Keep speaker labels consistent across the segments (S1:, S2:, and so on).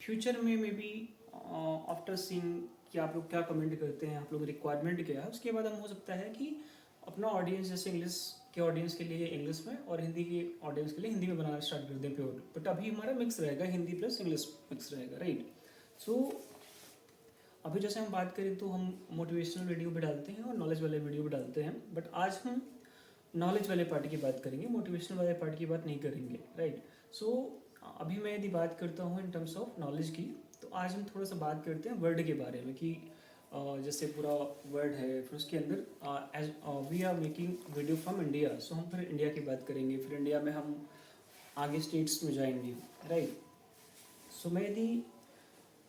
S1: Future में may be after seeing कि आप लोग क्या कमेंट करते हैं, आप लोग रिक्वायरमेंट क्या है, उसके बाद हम हो सकता है कि अपना ऑडियंस जैसे इंग्लिश के ऑडियंस के लिए इंग्लिश में और हिंदी के ऑडियंस के लिए हिंदी में बनाना स्टार्ट कर दें प्योर। बट अभी हमारा मिक्स रहेगा, हिंदी प्लस इंग्लिश मिक्स रहेगा, राइट। सो अभी जैसे हम बात करें तो हम मोटिवेशनल वीडियो भी डालते हैं और नॉलेज वाले वीडियो भी डालते हैं, बट आज हम नॉलेज वाले पार्ट की बात करेंगे, मोटिवेशनल वाले पार्ट की बात नहीं करेंगे, राइट। सो अभी मैं यदि बात करता हूँ इन टर्म्स ऑफ नॉलेज की, तो आज हम थोड़ा सा बात करते हैं वर्ड के बारे में कि जैसे पूरा वर्ड है, फिर उसके अंदर as we are making video from India, so हम फिर इंडिया की बात करेंगे, फिर इंडिया में हम आगे स्टेट्स में जाएंगे, राइट। सो मैं यदि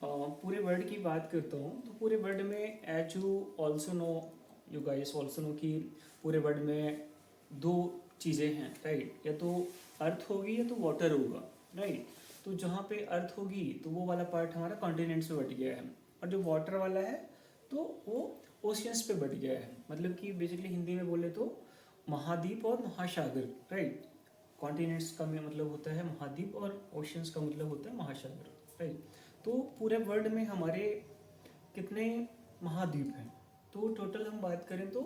S1: पूरे वर्ड की बात करता हूँ तो पूरे वर्ड में as you also know, you guys also know कि पूरे वर्ड में दो चीज़ें हैं, राइट। या तो अर्थ होगी या तो वाटर होगा, राइट। तो जहाँ पे अर्थ होगी तो वो वाला पार्ट हमारा कॉन्टिनेंट्स में बट गया है, और जो वाटर वाला है तो वो ओशियंस पे बट गया है। मतलब कि बेसिकली हिंदी में बोले तो महाद्वीप और महासागर, राइट। कॉन्टिनेंट्स का मतलब होता है महाद्वीप और ओशियंस का मतलब होता है महासागर, राइट। तो पूरे वर्ल्ड में हमारे कितने महाद्वीप हैं, तो टोटल हम बात करें तो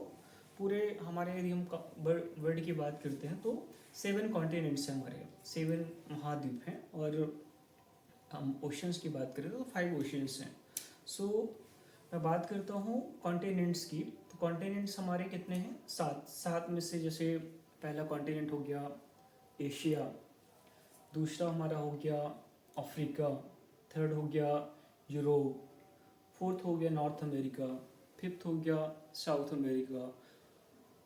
S1: पूरे हमारे यदि हम वर्ल्ड की बात करते हैं तो 7 कॉन्टिनेंट्स हैं हमारे, 7 महाद्वीप हैं। और हम ओशंस की बात करें तो 5 ओशंस हैं। सो मैं बात करता हूँ कॉन्टिनेंट्स की, तो कॉन्टिनेंट्स हमारे कितने हैं, 7 में से जैसे पहला कॉन्टिनेंट हो गया एशिया, दूसरा हमारा हो गया अफ्रीका, थर्ड हो गया यूरोप, फोर्थ हो गया नॉर्थ अमेरिका, फिफ्थ हो गया साउथ अमेरिका,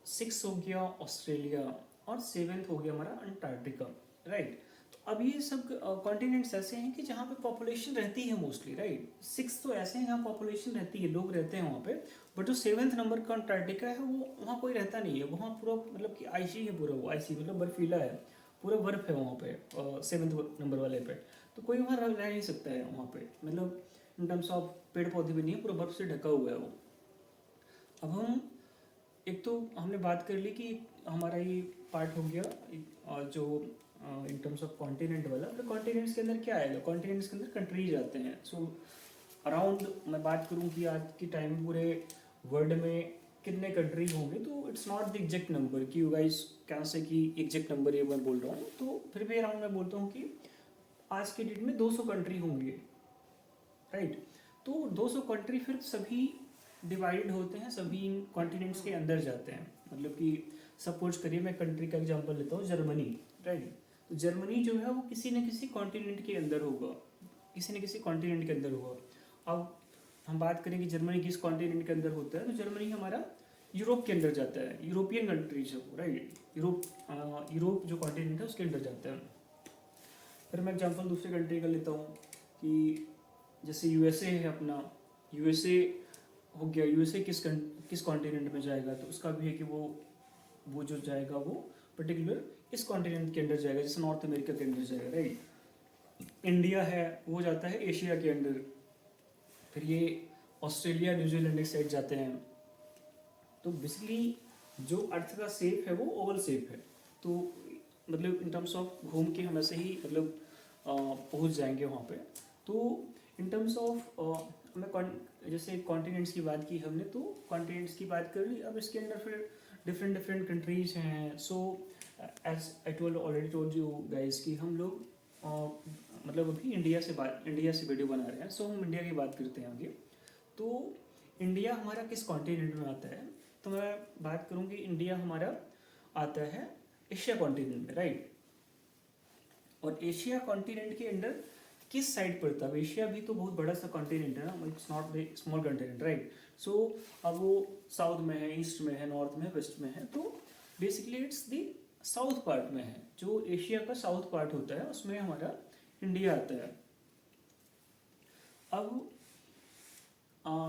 S1: सिक्स हो गया ऑस्ट्रेलिया, और सेवेंथ हो गया हमारा अंटार्कटिका, राइट। तो अब ये सब कॉन्टिनेंट्स ऐसे हैं कि जहाँ पे पॉपुलेशन रहती है मोस्टली, राइट। 6 तो ऐसे हैं जहाँ पॉपुलेशन रहती है, लोग रहते हैं वहाँ पे। बट जो 7th नंबर का अंटार्कटिका है वो वहाँ कोई रहता नहीं है, वहाँ पूरा मतलब कि आइसी है पूरा, वो आइसी मतलब बर्फीला है, पूरा बर्फ है वहाँ पे 7th नंबर वाले पे। तो कोई वहाँ रह नहीं सकता है वहाँ पे, मतलब इन टर्म्स ऑफ पेड़ पौधे भी नहीं है, पूरा बर्फ से ढका हुआ है वो। अब हम एक तो हमने बात कर ली कि हमारा ये पार्ट हो गया जो इन टर्म्स ऑफ कॉन्टिनेंट वाला। तो कॉन्टिनेंट्स के अंदर क्या आएगा, कॉन्टिनेंट्स के अंदर कंट्रीज आते हैं। सो अराउंड मैं बात करूँ कि आज के टाइम में पूरे वर्ल्ड में कितने कंट्री होंगे, तो it's not the exact number कि यू गाइस कैन से कि एग्जैक्ट नंबर ये मैं बोल रहा हूँ, तो फिर भी अराउंड मैं बोलता हूँ कि आज के डेट में 200 कंट्री होंगे, राइट। तो 200 कंट्री फिर सभी डिवाइड होते हैं, सभी इन कॉन्टिनेंट्स के अंदर जाते हैं। मतलब कि सपोज करिए मैं कंट्री का एग्जांपल लेता हूँ, जर्मनी, राइट। तो जर्मनी जो है वो किसी न किसी कॉन्टिनेंट के अंदर होगा, किसी न किसी कॉन्टिनेंट के अंदर होगा। अब हम बात करें कि जर्मनी किस कॉन्टिनेंट के अंदर होता है, तो जर्मनी हमारा यूरोप के अंदर जाता है, यूरोपियन कंट्रीज है वो, राइट। यूरोप जो कॉन्टिनेंट है उसके अंदर जाता है। फिर मैं एग्जांपल दूसरे कंट्री का लेता हूँ कि जैसे यूएसए है अपना, यूएसए हो गया, यूएसए किस कॉन्टिनेंट में जाएगा, तो उसका भी है कि वो जो जाएगा वो पर्टिकुलर इस कॉन्टिनेंट के अंदर जाएगा, जैसे नॉर्थ अमेरिका के अंदर जाएगा, राइट। इंडिया है वो जाता है एशिया के अंदर, फिर ये ऑस्ट्रेलिया न्यूजीलैंड के साइड जाते हैं। तो बेसिकली जो अर्थ का शेप है वो ओवल शेप है, तो मतलब इन टर्म्स ऑफ घूम के हम ऐसे ही मतलब पहुंच जाएंगे वहाँ पे। तो इन टर्म्स ऑफ हमें जैसे कॉन्टिनेंट्स की बात की हमने, तो कॉन्टिनेंट्स की बात कर ली। अब इसके अंदर फिर डिफरेंट डिफरेंट कंट्रीज हैं। So as I told already told you guys कि हम लोग मतलब अभी इंडिया से वीडियो बना रहे हैं, सो हम इंडिया की बात करते हैं आगे। तो इंडिया हमारा किस कॉन्टिनेंट में आता है, तो मैं बात करूँ कि इंडिया हमारा आता है एशिया कॉन्टिनेंट में, राइट। और एशिया कॉन्टिनेंट के अंदर किस साइड पड़ता है, एशिया भी तो बहुत बड़ा सा कॉन्टिनेंट है ना, it's not very small continent, right. So अब वो साउथ में है, ईस्ट में है, नॉर्थ में है, वेस्ट में है, तो basically it's the south part में है। जो एशिया का साउथ पार्ट होता है उसमें हमारा इंडिया आता है। अब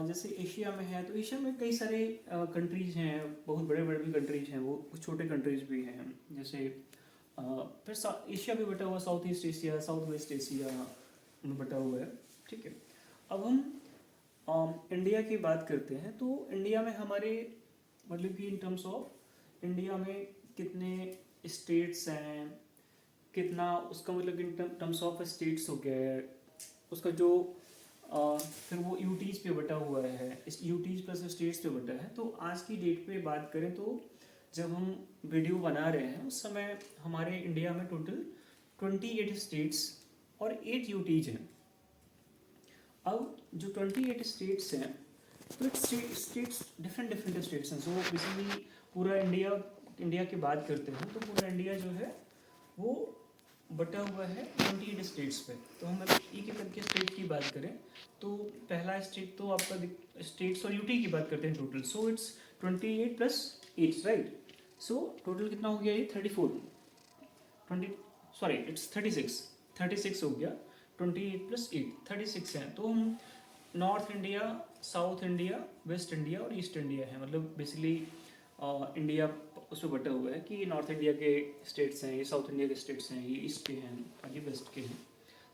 S1: जैसे एशिया में है, तो एशिया में कई सारे कंट्रीज हैं, बहुत बड़े बड़े भी कंट्रीज हैं, वो कुछ छोटे कंट्रीज भी हैं। जैसे फिर एशिया भी बटा हुआ, south east Asia, south west Asia में बटा हुआ है, ठीक है। अब हम इंडिया की बात करते हैं, तो इंडिया में हमारे मतलब कि इन टर्म्स ऑफ इंडिया में कितने स्टेट्स हैं, कितना उसका मतलब इन टर्म्स ऑफ स्टेट्स हो गया है, उसका जो फिर वो यूटीज़ पे बटा हुआ है, इस यूटीज़ प्लस स्टेट्स पे बटा है। तो आज की डेट पे बात करें तो जब हम वीडियो बना रहे हैं उस समय हमारे इंडिया में टोटल 28 स्टेट्स और 8 यूटीज हैं। अब जो 28 स्टेट्स हैं तो स्टेट्स डिफरेंट स्टेट्स हैं। सो बेसिकली पूरा इंडिया की बात करते हैं तो पूरा इंडिया जो है वो बटा हुआ है 28 स्टेट्स पे। तो हम एक एक करके स्टेट की बात करें तो पहला स्टेट तो आपका स्टेट्स और यूटी की बात करते हैं total. So it's 28 plus 8 right. So total कितना हो गया ये 34 20 सॉरी इट्स 36 हो गया। 28 प्लस 8 36 हैं। तो हम north India, south India, waste India और ईस्ट इंडिया है। मतलब बेसिकली इंडिया उसमें बटा हुआ है कि नॉर्थ इंडिया के स्टेट्स हैं, ये साउथ इंडिया के स्टेट्स हैं, ये ईस्ट के हैं और ये वेस्ट के हैं।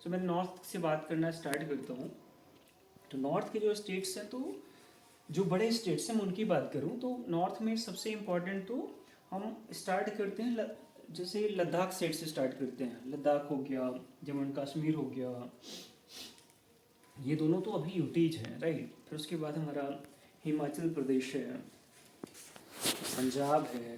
S1: सो मैं नॉर्थ से बात करना स्टार्ट करता हूँ। तो नॉर्थ के जो स्टेट्स हैं तो जो बड़े स्टेट्स हैं मैं उनकी बात करूँ तो नॉर्थ में सबसे इम्पॉर्टेंट तो हम स्टार्ट करते हैं जैसे लद्दाख स्टेट से स्टार्ट करते हैं। लद्दाख हो गया, जम्मू एंड कश्मीर हो गया, ये दोनों तो अभी यूटीज हैं राइट। फिर उसके बाद हमारा हिमाचल प्रदेश है, पंजाब है,